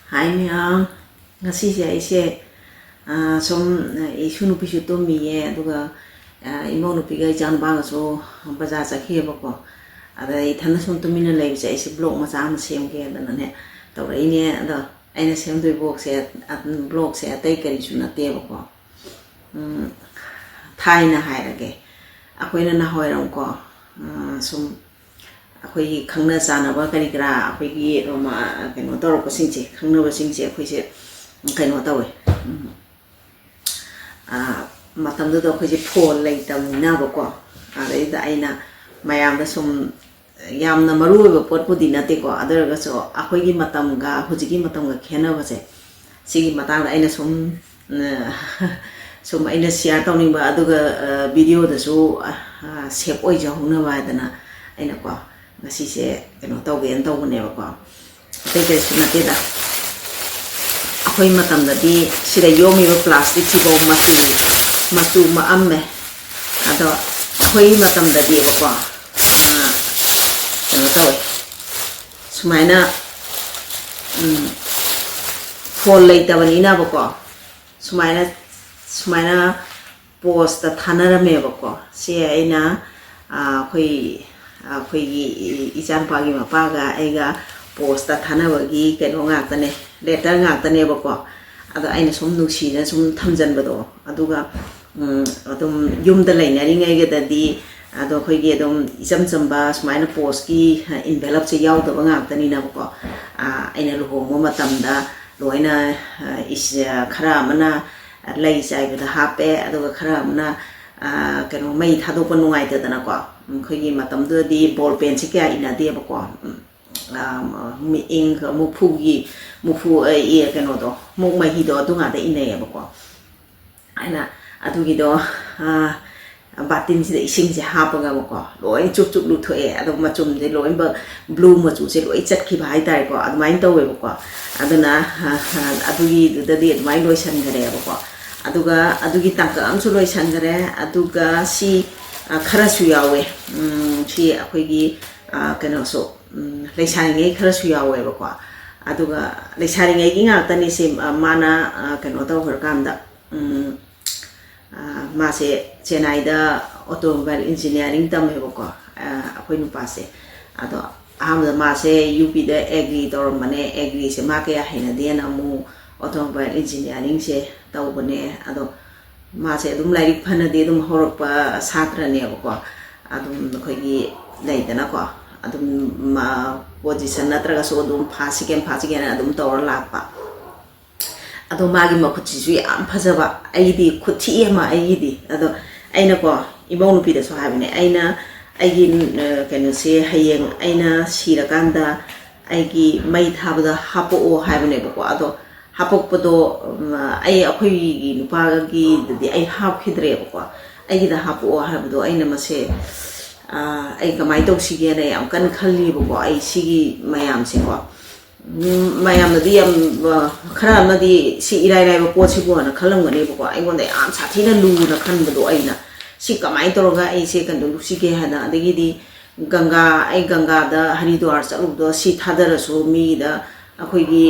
Hai miyang ngasi se aise som isu nupi su tumiye aduga imo nupi ga jan ba ga so baza sakhe ba ko ada ithana som tumina lei se aise blog ma sam sem ge da ne to rai ne ada aina sem doi blog se blog se atai kari su na te ba ko thai na hai ra ge akoina na hoi ram ko som akhoi khangna sana ba kari kra akhoi gi roma keno tor ko singche khangna ba singche akhoi se keno tawe matam do akhoi je phone lai tam na ba ko adai da aina mayam da sum yamna maru ba pot pudi na te ko adar ga so akhoi gi matam ga huji gi matam ga khena ba se sigi matang da aina sum sum aina share tawning ba aduga video da so save oi ja hona ba dana aina ko ngasi se keno tawge en tawne ba ko te ke suna te da akhoi matam da di sida yomi ba plastic si bo matu ma amme ado akhoi matam da di ba ko keno tawe sumaina phone lai ta bani na ba ko sumaina post ta thanara me ba ko se aina akhoi akhoi ichan pagi mapaga aiga post ta thanabagi keno ngakane letter ngakane ba ko ado aina som nuksi na som thamjan ba do aduga adum yumda lainari ngai ga dadi ado khoi ge dum icam chamba sumaina post ki envelope che yaw da ba ngaktani na ba ko aina luhong mo matamda loina is khara mana lai chai ba da hape aduga khara mana keno mai thado pa nungai ta dana ko khoi matam do di ball pen se kya ina de ba ko mi ink mu phu e keno do mu mai hi do dunga de ina ba ko aina adu gi do batin si de ising se ha pa ga ba ko loi chup chup lu thoe adu ma chum de loi ba blue ma chu se loi chat ki bai tai ko adu mai to we ba ko aduna adu gi de de mai loi san gare ba ko aduga adugi tangka amsu loi san gare aduga si khara su yawe si akhoi gi keno so leisari ngai khara su yawe ba ko aduga leisari ngai gi nga tani se mana keno to hor kam da ma se chennai da automobile engineering tam he ba ko akhoi nu pa se ado amda ma se up da agri tor mane agri se ma ke haina de na mu automobile engineering se tau bane ado ma se dum lai phana de dum horok pa satra ne ko adum khoi gi dai dana ko adum ma position natra ga so dum phasi ken adum tawar la pa ado ma gi ma khuchi su am phajaba ai di khuthi ma ai di ado aina ko ibong nupi da so habine aina ai gi kenu se hayeng aina sira kanda ai gi mai thabada hapo o habine ko ado hapok podo ai akhoi gi nupa gi de ai hap khidre ko ai gi da hapo ha do ai na mase ai kamai to si ge ne am kan khali bo ai si gi mayam se ko mayam na di am khara na di si irai rai bo si bo na khalang ne bo ai ngon dai am sa thi na lu na khan bo do ai na si kamai to ga ai se kan do si ge ha na de gi di ganga da haridwar chalu do si thadar so mi da akhoi gi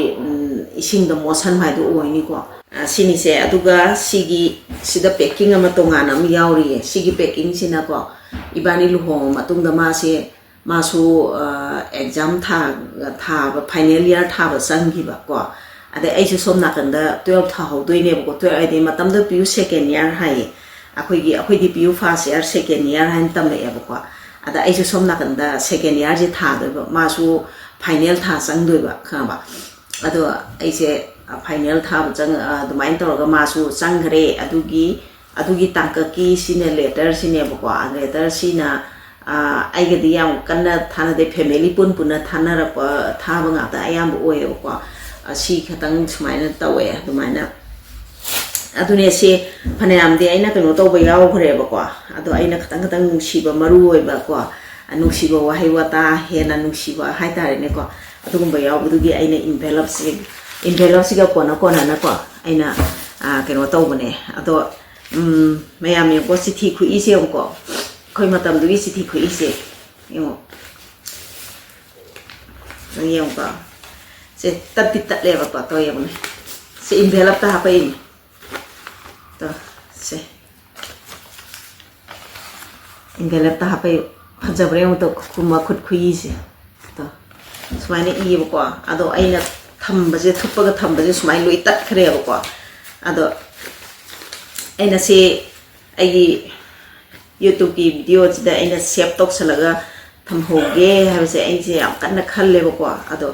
ising da motion mai do oi ni ko sini se aduga sigi sida packing ama tonga na mi yauri sigi packing sina ko ibani lu hong matung da ma se ma su exam tha ba final year tha ba sang gi ba ko ade ai su som na kan da 12 tha ho doi ne ko 12 ai de matam da pu second year hai akhoi di pu first year second year han tam le ba ko ada ai su som na kan da second year je tha do ba ma su final tha sang doi ba kha ba ado ai se final tha ba chang du main to ga ma su sang gre adugi tangka ki sine letter sine ba ko letter sina ai ga di yam kanna thana de family pun na thana ra pa tha ba nga ta ayam bo oi ba ko si khatang sumaina tawe du maina adune se phanayam de aina kano to ba yaw khre ba ko ado aina khatang nusi ba maru oi ba ko nusi ba wa hai wa ta he na nusi ba hai ta ne ko adugum ba yaw bu gi aina envelope si ga ko na na ko aina kano to bane ado mayam ye ko si thi khu i se ko khoi matam du si thi khu i se yo ko se tati tat le ba to ya bune se envelope ta apa ini to se envelope ta apa phajabre mo to kuma khut khui se to sumai i ba ko ado aina thamba je thuppa ga thamba je sumai loi tat khare ba ko ado aina se ai YouTube ki video da aina save tok salaga tham hoge ha se ai se am kan na khalle ba ko ado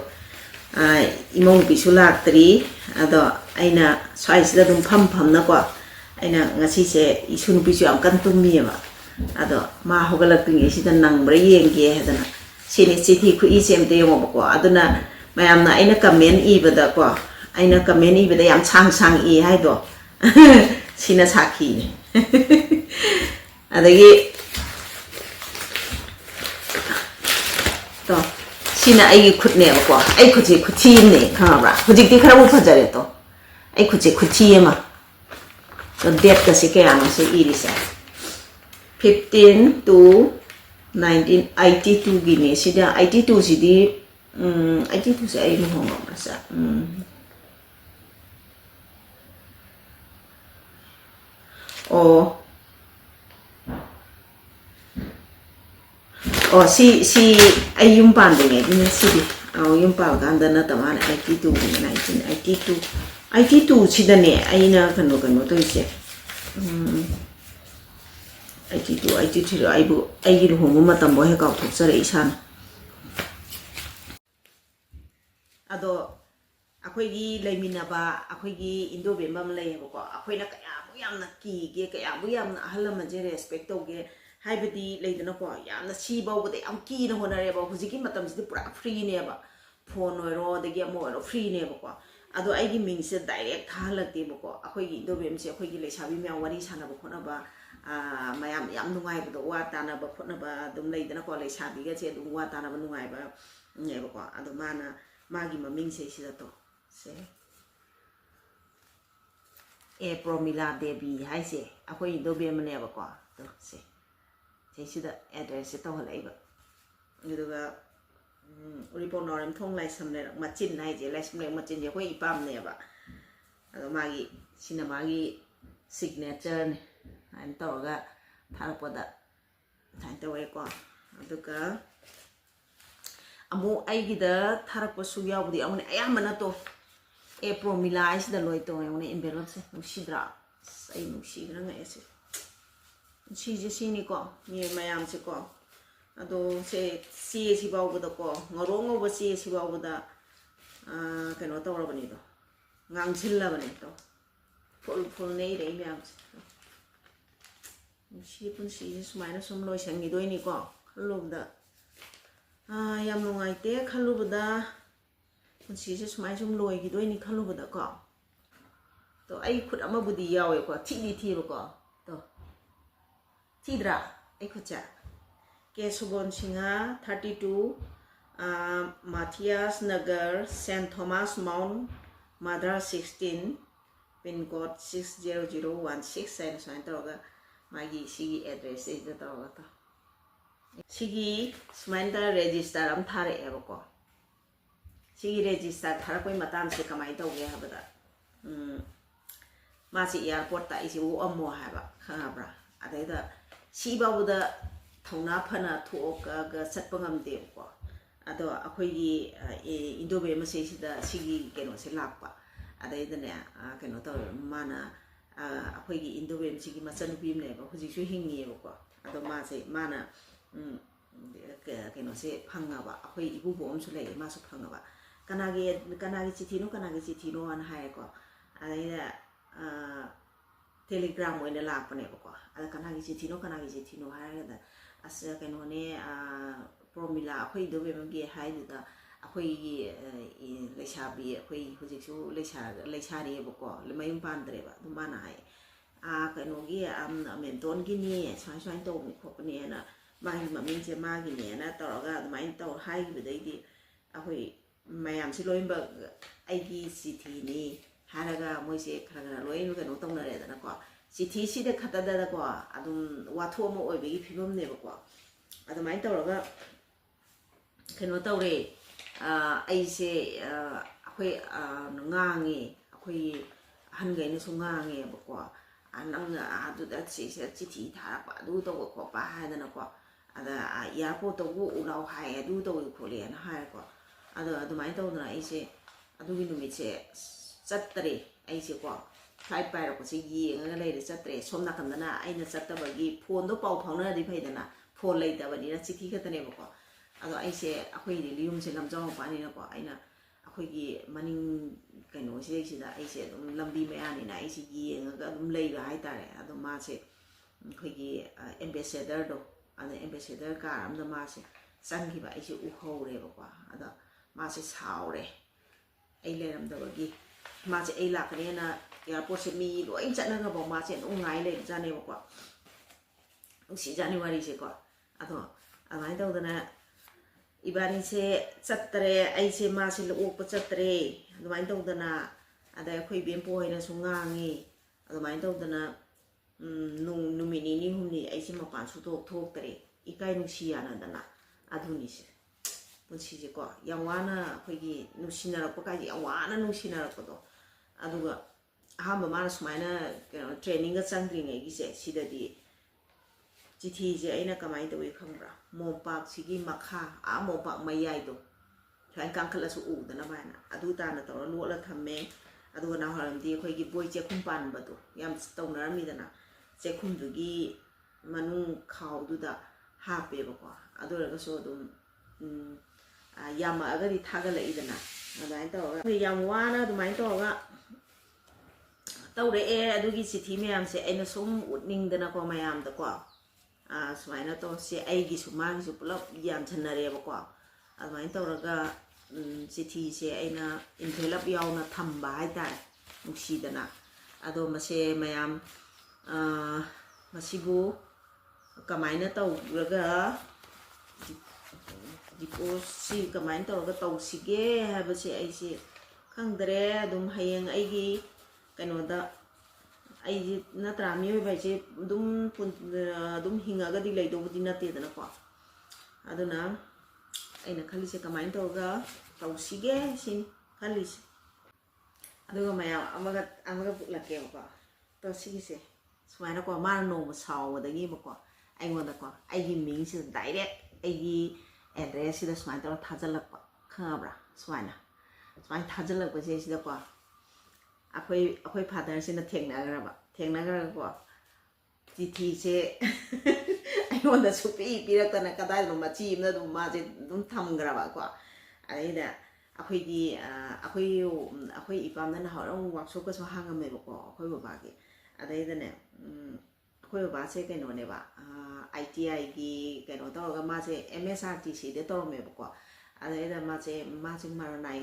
imong bi su laktri ado aina sai sida dum pham na ko aina ngasi se isu nu bi su am kan tum mi ba ado ma hogalak ting sida nang bra yenge hedana sini chithi khu I sem te mo ko aduna mayam na aina comment I bada ko aina comment I bada yam sang I hai do sina sakhi ne adagi to sina ai khut ne ko ai khuji khuthi ne khabra hujik ti khara bu phajare to ai khuji khuthi ma to date ka se ke ano se iri sa 15 to 1982 gini sida 82 sidi 82 se ai mo ngom sa si ayum panding ini sidi yum pal ganda na taman 82 1982 82 sida ne aina kanu to ise 82 aibu ai lu homu matam bo he ka thuk sare isan ado akhoi gi leimina ba akhoi gi indo be mam lei ko akhoi na kaya bu yam na ki ge kaya bu yam na halam je respect to ge haibadi leidana ko yam na si ba de am ki na honare ba hujiki matam si pura free ne ba phone ro de ge mo ro free ne ba ko ado ai gi ming se direct thalak te ba ko akhoi gi indo be se akhoi gi leisabi me wari sana ba khona ba mayam yam nungai ba wa tana ba khona ba dum leidana ko leisabi ga che dum wa tana ba nungai ba ne ba ko ado mana magi maming se sida to se Promila Devi hai se akhoi do be mane ba ko to se sida address to halai ba nduga report noram thong lai samne machin nai je lai samne machin je khoi ipam ne ba ado magi sina magi signature ne an to ga tharapoda thai to e ko aduga amu ai gida tharakpa su yaudi amune ayamana to Promila is the loy to amune envelope se nusidra sai nusidra nga ese si je sini ko ni mayam se ko ado se si ba bu da ko ngorong ba si ba bu da kano to ro bani do ngang chilla bani to full nei dei mayam si pun si sumai na sum loy sangi doi ni ko lum da yam nungai te khalu bada si se sumai sum loi gi doi ni khalu bada ko to ai khut ama budi yawe ko thi ba ko to Tidra, ekucha. Kesubon Sinha, 32, Matthias Nagar, St. Thomas Mount, Madras 16, pin code 60016, and Santoga, Magi Sigi address is the Togata. Sigi, Smanda register, Tare Evoko. Sigi register, Tarakoi Matan Sikamai Toga Habada. Masi airport is you or more Habra. Ada si babuda thongna phana thoka ga satpangam de ko ado akhoi gi indobe ma se sida sigi keno se lakpa adai dane keno to mana akhoi gi indobe sigi machan pim ne ba huji su hingi ko ado ma se mana keno se phanga ba akhoi ibu bom su le ma su phanga ba kanagi chithi no an hai ko adai Telegram mo ina lakpa ne ko ala kanagi chithi no hai da asa keno ne Promila akhoi do be bi hai da akhoi leisabi akhoi hujik su leisari ba ko le mayum pandre ba dum bana hai keno gi menton gi ni sai to mi ko ne na mai ma min je ma gi ne na to ga mai to hai bi dai di akhoi mayam si loim ba ai gi chithi ni haraga moise khara loi no keno tong na re da ko chithi si de khata da ko adum watho mo oi bi phibom ne ba ko adumai to ga keno to re ai se ꯑꯩꯈꯣꯏ ꯉꯥꯡꯉꯦ ꯑꯩꯈꯣꯏ ꯑꯍꯟꯈꯩꯅꯁꯨ ꯉꯥꯡꯉꯦꯕꯀꯣ ꯅꯪꯅ ꯑꯗꯨꯗ ꯁꯤꯁꯤꯗ ꯆꯤꯊꯤ ꯊꯥꯔꯛꯄ ꯑꯗꯨ ꯇꯧꯕ ꯈꯣꯠꯄ ꯍꯥꯏꯗꯅꯀꯣ ꯑꯗ ꯏꯌꯥꯔꯄꯣꯔꯠꯇꯕꯨ ꯎꯂꯥꯎ ꯍꯥꯏ ꯑꯗꯨ ꯇꯧꯏ ꯈꯣꯠꯂꯦꯅ ꯍꯥꯏꯔꯀꯣ ꯑꯗꯣ ꯑꯗꯨꯃꯥꯏꯅ ꯇꯧꯗꯅ ꯑꯩꯁꯦ ꯑꯗꯨꯒꯤ ꯅꯨꯃꯤꯠꯁꯦ ꯆꯠꯇꯔꯦ ꯑꯩꯁꯦꯀꯣ ꯐ꯭ꯂꯥꯏꯠ ꯄꯥꯏꯔꯛꯄꯁꯦ ꯌꯦꯡꯉꯒ ꯂꯩꯔꯦ ꯆꯠꯇ꯭ꯔꯦ ꯁꯣꯝ ꯅꯥꯀꯟꯗꯅ ꯑꯩꯅ ꯆꯠꯇꯕꯒꯤ ꯐꯣꯟꯗꯣ ꯄꯥꯎ ꯐꯥꯎꯅꯔꯗꯤ ꯐꯩꯗꯅ ꯐꯣꯟ ꯂꯩꯇꯕꯅꯤꯅ ꯆꯤꯊꯤ ꯈꯛꯇꯅꯦꯕꯀꯣ ꯑꯗꯣ ꯑꯩꯁꯦ ꯑꯩꯈꯣꯏꯒꯤ ꯌꯨꯝꯁꯦ ꯂꯝꯖꯥꯎ ꯃꯄꯥꯅꯤꯅꯀꯣ ꯑꯩꯅ ꯑꯩꯈꯣꯏꯒꯤ ꯃꯅꯤꯡ ꯀꯩꯅꯣꯁꯤꯗꯩꯁꯤꯗ ꯑꯩꯁꯦ ꯑꯗꯨꯝ ꯂꯝꯕꯤ ꯃꯌꯥꯅꯤꯅ ꯑꯩꯁꯦ ꯌꯦꯡꯉꯒ ꯑꯗꯨꯝ ꯂꯩꯕ ꯍꯥꯏꯇꯥꯔꯦ ꯑꯗꯣ ꯃꯥꯁꯦ ꯑꯩꯈꯣꯏꯒꯤ ꯑꯦꯝꯕꯦꯁꯦꯗꯔꯗꯣ ꯑꯗ ꯑꯦꯝꯕꯦꯁꯦꯗꯔ ꯀꯥꯔ ꯑꯃꯗ ꯃꯥꯁꯦ ꯆꯪꯈꯤꯕ ꯑꯩꯁꯦ ꯎꯍꯧꯔꯦꯕꯀꯣ ꯑꯗ ꯃꯥꯁꯦ ꯁꯥꯎꯔꯦ ꯑꯩ ꯂꯩꯔꯝꯗꯕꯒꯤ ꯃꯥꯁꯦ ꯑꯩ ꯂꯥꯛꯀꯅꯦꯅ ꯏꯌꯥꯔꯄꯣꯔꯠꯁꯦ ꯃꯤ ꯂꯣꯏ ꯆꯠꯅꯈ꯭ꯔꯕ ꯃꯥꯁꯦ ꯑꯗꯨꯝ ꯉꯥꯏ ꯂꯩꯕꯖꯥꯠꯅꯦꯕꯀꯣ ꯅꯨꯡꯁꯤꯖꯥꯠꯅꯤ ꯋꯥꯔꯤꯁꯦꯀꯣ ꯑꯗꯣ ꯑꯗꯨꯃꯥꯏꯅ ꯇꯧꯗꯅ 이바니세 ꯆꯠꯇꯔꯦ ꯑꯩꯁꯦ ꯃꯥꯁꯦ ꯂꯣꯛꯄ ꯆꯠꯇꯔꯦ ꯑꯗꯨꯃꯥꯏꯅ ꯇꯧꯗꯅ ꯑꯗ ꯑꯩꯈꯣꯏ ꯕꯦꯝꯄꯣ ꯍꯣꯏꯅꯁꯨ ꯉꯥꯡꯉꯤ ꯑꯗꯨꯃꯥꯏꯅ ꯇꯧꯗꯅ ꯅꯨꯃꯤꯠ ꯅꯤꯅꯤ ꯍꯨꯝꯅꯤ ꯑꯩꯁꯦ ꯃꯄꯥꯟ ꯁꯨꯊꯣꯛ ꯊꯣꯛꯇꯔꯦ ꯏꯀꯥꯏ ꯅꯨꯡꯁꯤ ꯌꯥꯅꯗꯅ ꯑꯗꯨꯅꯤꯁꯦ ꯄꯨꯟꯁꯤꯁꯦꯀꯣ ꯌꯥꯝ ꯋꯥꯅ ꯑꯩꯈꯣꯏꯒꯤ ꯅꯨꯡꯁꯤꯅꯔꯛꯄ ꯀꯥꯏꯁꯦ ꯌꯥꯝ ꯋꯥꯅ ꯅꯨꯡꯁꯤꯅꯔꯛꯄꯗꯣ ꯑꯗꯨꯒ ꯑꯍꯥꯟꯕ ꯃꯥꯅ ꯁꯨꯃꯥꯏꯅ ꯀꯩꯅꯣ ꯇ꯭ꯔꯦꯅꯤꯡꯒ ꯆꯪꯗ꯭ꯔꯤꯉꯩꯒꯤꯁꯦ ꯁꯤꯗꯗꯤ ꯆꯤꯊꯤꯁꯦ ꯑꯩꯅ ꯀꯃꯥꯏꯅ ꯇꯧꯏ ꯈꯪꯕ꯭ꯔꯥ ꯃꯣꯝꯄꯥꯛꯁꯤꯒꯤ ꯃꯈꯥ ꯃꯣꯝꯄꯥꯛ ꯃꯌꯥꯏꯗꯣ ꯁꯨꯃꯥꯏꯅ ꯀꯥꯡꯈꯠꯂꯁꯨ ꯎꯗꯅꯕ ꯍꯥꯏꯅ ꯑꯗꯨ ꯇꯥꯅ ꯇꯧꯔ ꯂꯣꯠꯂ ꯊꯝꯃꯦ ꯑꯗꯨꯒ ꯅꯍꯥꯟꯋꯥꯏꯔꯝꯗꯤ ꯑꯩꯈꯣꯏꯒꯤ ꯕꯣꯏ ꯆꯦꯛꯈꯨꯝ ꯄꯥꯟꯕꯗꯣ ꯌꯥꯝ ꯇꯧꯅꯔꯝꯃꯤꯗꯅ ꯆꯦꯛꯈꯨꯝꯗꯨꯒꯤ ꯃꯅꯨꯡ ꯈꯥꯎꯗꯨꯗ ꯍꯥꯞꯄꯦꯕꯀꯣ ꯑꯗꯨ ꯑꯣꯏꯔꯒꯁꯨ ꯑꯗꯨꯝ ꯌꯥꯝꯃꯛꯑꯒꯗꯤ ꯊꯥꯒꯠꯂꯛꯏꯗꯅ ꯑꯗꯨꯃꯥꯏꯅ ꯇꯧꯔꯒ ꯌꯥꯝ ꯋꯥꯅ ꯑꯗꯨꯃꯥꯏꯅ ꯇꯧꯔꯒ ꯇꯧꯔꯛꯑꯦ ꯑꯗꯨꯒꯤ ꯆꯤꯊꯤ ꯃꯌꯥꯝꯁꯦ ꯑꯩꯅ ꯁꯨꯝ ꯎꯠꯅꯤꯡꯗꯅꯀꯣ ꯃꯌꯥꯝꯗꯀꯣ ꯁꯨꯃꯥꯏꯅ ꯇꯧꯁꯦ ꯑꯩꯒꯤꯁꯨ ꯃꯥꯒꯤꯁꯨ ꯄꯨꯂꯞ ꯌꯥꯟꯁꯟꯅꯔꯦꯕꯀꯣ ꯑꯗꯨꯃꯥꯏꯅ ꯇꯧꯔꯒ ꯆꯤꯊꯤꯁꯦ ꯑꯩꯅ ꯏꯟꯚꯦꯂꯞ ꯌꯥꯎꯅ ꯊꯝꯕ ꯍꯥꯏꯇꯥꯔꯦ ꯅꯨꯡꯁꯤꯗꯅ ꯑꯗꯣ ꯃꯁꯦ ꯃꯌꯥꯝ ꯃꯁꯤꯕꯨ ꯀꯃꯥꯏꯅ ꯇꯧꯔꯒ ꯗꯤꯄꯣꯁꯁꯤ ꯀꯃꯥꯏꯅ ꯇꯧꯔꯒ ꯇꯧꯁꯤꯒꯦ ꯍꯥꯏꯕꯁꯦ ꯑꯩꯁꯦ ꯈꯪꯗ꯭ꯔꯦ ꯑꯗꯨꯝ ꯍꯌꯦꯡ ꯑꯩꯒꯤ ꯀꯩꯅꯣꯗ ꯑꯩꯁꯦ ꯅꯠꯇ꯭ꯔꯥ ꯃꯤꯑꯣꯏꯕ ꯍꯥꯏꯁꯦ ꯑꯗꯨꯝ ꯍꯤꯡꯉꯒꯗꯤ ꯂꯩꯗꯧꯕꯗꯤ ꯅꯠꯇꯦꯗꯅꯀꯣ ꯑꯗꯨꯅ ꯑꯩꯅ ꯈꯜꯂꯤꯁꯦ ꯀꯃꯥꯏꯅ ꯇꯧꯔꯒ ꯇꯧꯁꯤꯒꯦ ꯁꯤꯅꯤ ꯈꯜꯂꯤꯁꯦ ꯑꯗꯨꯒ ꯃꯌꯥꯝ ꯑꯃꯒ ꯄꯨꯛꯂꯛꯀꯦꯕꯀꯣ ꯇꯣ ꯁꯤꯒꯤꯁꯦ ꯁꯨꯃꯥꯏꯅꯀꯣ ꯃꯥꯅ ꯅꯣꯡꯃ ꯁꯥꯎꯕꯗꯒꯤꯕꯀꯣ ꯑꯩꯉꯣꯟꯗꯀꯣ ꯑꯩꯒꯤ ꯃꯤꯡꯁꯤꯗ ꯗꯥꯏꯔꯦꯛ ꯑꯩꯒꯤ ꯑꯦꯗ꯭ꯔꯦꯁꯁꯤꯗ ꯁꯨꯃꯥꯏꯅ ꯇꯧꯔ ꯊꯥꯖꯤꯜꯂꯛꯄ ꯈꯪꯉꯕ꯭ꯔꯥ ꯁꯨꯃꯥꯏꯅ ꯊꯥꯖꯤꯜꯂꯛꯄꯁꯦ ꯁꯤꯗꯀꯣ ꯑꯩꯈꯣꯏ ꯐꯥꯗꯔꯁꯤꯅ ꯊꯦꯡꯅꯈ꯭ꯔꯒꯀꯣ ꯆꯤꯊꯤꯁꯦ ꯑꯩꯉꯣꯟꯗ ꯁꯨꯄꯤ ꯄꯤꯔꯛꯇꯅ ꯀꯗꯥꯏꯗꯅꯣ ꯃꯆꯤ ꯑꯃꯗ ꯑꯗꯨꯝ ꯃꯥꯁꯦ ꯑꯗꯨꯝ ꯊꯝꯈ꯭ꯔꯕꯀꯣ ꯑꯗꯩꯗ ꯑꯩꯈꯣꯏ ꯏꯄꯥꯝꯅ ꯅꯍꯥꯟꯋꯥꯏ ꯋꯥꯛꯁꯣꯞꯀꯁꯨ ꯍꯥꯡꯉꯝꯃꯦꯕꯀꯣ ꯑꯩꯈꯣꯏ ꯕꯕꯥꯒꯤ ꯑꯗꯩꯗꯅꯦ ꯑꯩꯈꯣꯏ ꯕꯕꯥꯁꯦ ꯀꯩꯅꯣꯅꯦꯕ ITIꯒꯤ ꯀꯩꯅꯣ ꯇꯧꯔꯒ ꯃꯥꯁꯦ MSRTCꯗ ꯇꯧꯔꯝꯃꯦꯕꯀꯣ ꯑꯗꯩꯗ ꯃꯥꯁꯦ ꯃꯔꯅꯥꯏ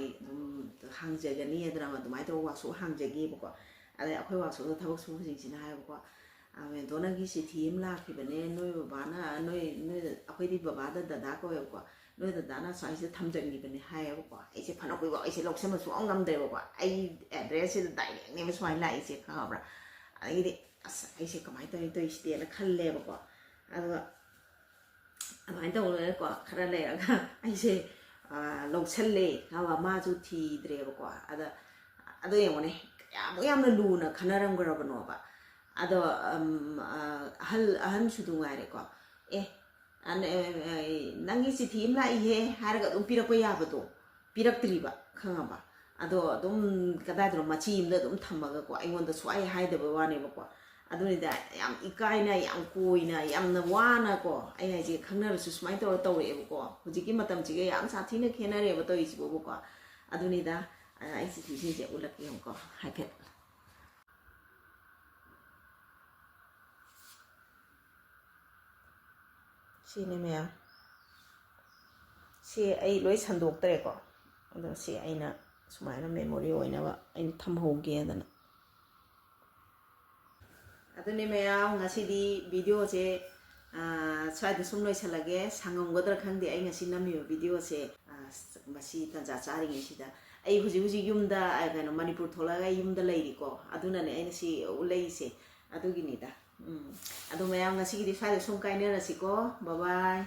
ꯍꯥꯡꯖꯒꯅꯤ ꯑꯗꯨꯅ ꯑꯗꯨꯃꯥꯏꯅ ꯇꯧꯔꯒ ꯋꯥꯛꯁꯣꯞ ꯍꯥꯡꯖꯒꯤꯕꯀꯣ ꯑꯗꯩ ꯑꯩꯈꯣꯏ ꯋꯥꯛꯁꯣꯞꯇ ꯊꯕꯛ ꯁꯨꯕꯁꯤꯡꯁꯤꯅ ꯍꯥꯏꯕꯀꯣ ꯃꯦꯟꯇꯣ ꯅꯪꯒꯤ ꯆꯤꯊꯤ ꯑꯃ ꯂꯥꯛꯈꯤꯕꯅꯦ ꯅꯣꯏ ꯕꯕꯥꯅ ꯅꯣꯏ ꯑꯩꯈꯣꯏꯗꯤ ꯕꯕꯥꯗ ꯗꯗꯥ ꯀꯧꯋꯦꯕꯀꯣ ꯅꯣꯏ ꯗꯗꯥꯅ ꯁ꯭ꯋꯥꯏꯁꯤꯗ ꯊꯝꯖꯟꯈꯤꯕꯅꯦ ꯍꯥꯏꯌꯦꯕꯀꯣ ꯑꯩꯁꯦ ꯐꯅ ꯀꯨꯏꯕ ꯑꯩꯁꯦ ꯂꯧꯁꯟꯕ ꯁꯨꯡꯉꯝ ꯉꯝꯗ꯭ꯔꯦꯕꯀꯣ ꯑꯩ ꯑꯦꯗ꯭ꯔꯦꯁꯁꯤꯗ ꯗꯥꯏꯔꯦꯛꯅꯦꯕ ꯁꯨꯃꯥꯏꯅ ꯂꯥꯛꯏꯁꯦ ꯈꯪꯉꯕ꯭ꯔꯥ ꯑꯗꯒꯤꯗꯤ ꯑꯁ ꯑꯩꯁꯦ ꯀꯃꯥꯏꯅ ꯇꯧꯔꯤꯁꯤꯗꯦꯅ ꯈꯜꯂꯦꯕꯀꯣ ꯑꯗꯨꯒ ꯑꯗꯨꯃꯥꯏꯅ ꯇꯧꯔꯒꯀꯣ ꯈꯔ ꯂꯩꯔꯒ ꯑꯩꯁꯦ ꯂꯧꯁꯜꯂꯦ ꯈꯪꯉꯕ ꯃꯥꯁꯨ ꯊꯤꯗ꯭ꯔꯦꯕꯀꯣ ꯑꯗꯣ ꯌꯦꯡꯉꯣꯅꯦ ꯀꯌꯥꯃꯨꯛ ꯌꯥꯝꯅ ꯂꯨꯅ ꯈꯟꯅꯔꯝꯈ꯭ꯔꯕꯅꯣꯕ ꯑꯗꯣ ꯑꯍꯟꯁꯨ ꯉꯥꯏꯔꯦꯀꯣ ꯅꯪꯒꯤ ꯆꯤꯊꯤ ꯑꯃ ꯂꯥꯛꯏꯍꯦ ꯍꯥꯏꯔꯒ ꯑꯗꯨꯝ ꯄꯤꯔꯛꯄ ꯌꯥꯕꯗꯣ ꯄꯤꯔꯛꯇ꯭ꯔꯤꯕ ꯈꯪꯉꯕ ꯑꯗꯣ ꯑꯗꯨꯝ ꯀꯗꯥꯏꯗꯅꯣ ꯃꯆꯤ ꯑꯃꯗ ꯑꯗꯨꯝ ꯊꯝꯃꯒꯀꯣ ꯑꯩꯉꯣꯟꯗ ꯁꯨꯡꯍꯥꯏ ꯍꯥꯏꯗꯕ ꯋꯥꯅꯦꯕꯀꯣ ꯑꯗꯨꯅꯤꯗ ꯌꯥꯝ ꯏꯀꯥꯏꯅ ꯌꯥꯝ ꯀꯣꯏꯅ ꯌꯥꯝꯅ ꯋꯥꯅꯀꯣ ꯑꯩ ꯍꯥꯏꯁꯦ ꯈꯪꯅꯔꯁꯨ ꯁꯨꯃꯥꯏꯅ ꯇꯧꯔꯛꯑꯦꯕꯀꯣ ꯍꯧꯖꯤꯛꯀꯤ ꯃꯇꯝꯁꯤꯒ ꯌꯥꯝ ꯁꯥꯊꯤꯅ ꯈꯦꯠꯅꯔꯦꯕ ꯇꯧꯔꯤꯁꯤꯕꯨꯀꯣ ꯑꯗꯨꯅꯤꯗ ꯑꯩ ꯆꯤꯊꯤꯁꯤꯡꯁꯦ ꯎꯠꯂꯛꯀꯦ ꯌꯦꯡꯉꯨꯀꯣ ꯍꯥꯏꯐꯦꯠ ꯁꯤꯅꯦ ꯃꯌꯥꯝ ꯁꯤ ꯑꯩ ꯂꯣꯏ ꯁꯟꯗꯣꯛꯇ꯭ꯔꯦꯀꯣ ꯑꯗꯣ ꯁꯤ ꯑꯩꯅ ꯁꯨꯃꯥꯏꯅ ꯃꯦꯃꯣꯔꯤ ꯑꯣꯏꯅꯕ ꯑꯩꯅ ꯊꯝꯍꯧꯒꯦꯗꯅ ꯑꯗꯨꯅꯦ ꯃꯌꯥꯝ ꯉꯁꯤꯗꯤ ꯚꯤꯗꯤꯑꯣꯁꯦ ꯁ꯭ꯋꯥꯏꯗ ꯁꯨꯝ ꯂꯣꯏꯁꯜꯂꯒꯦ ꯁꯪꯉꯝꯒꯗ꯭ꯔꯥ ꯈꯪꯗꯦ ꯑꯩ ꯉꯁꯤ ꯅꯝꯃꯤꯕ ꯚꯤꯗꯤꯑꯣꯁꯦ ꯃꯁꯤ ꯇꯟꯖꯥ ꯆꯥꯔꯤꯉꯩꯁꯤꯗ ꯑꯩ ꯍꯧꯖꯤꯛ ꯌꯨꯝꯗ ꯀꯩꯅꯣ ꯃꯅꯤꯄꯨꯔ ꯊꯣꯛꯂꯛꯑꯒ ꯑꯩ ꯌꯨꯝꯗ ꯂꯩꯔꯤꯀꯣ ꯑꯗꯨꯅꯅꯦ ꯑꯩꯅ ꯁꯤ ꯎꯠꯂꯛꯏꯁꯦ ꯑꯗꯨꯒꯤꯅꯤꯗ ꯑꯗꯣ ꯃꯌꯥꯝ ꯉꯁꯤꯒꯤꯗꯤ ꯁ꯭ꯋꯥꯏꯗ ꯁꯨꯝ ꯀꯥꯏꯅꯔꯁꯤꯀꯣ ꯕꯥꯏ ꯕꯥꯏ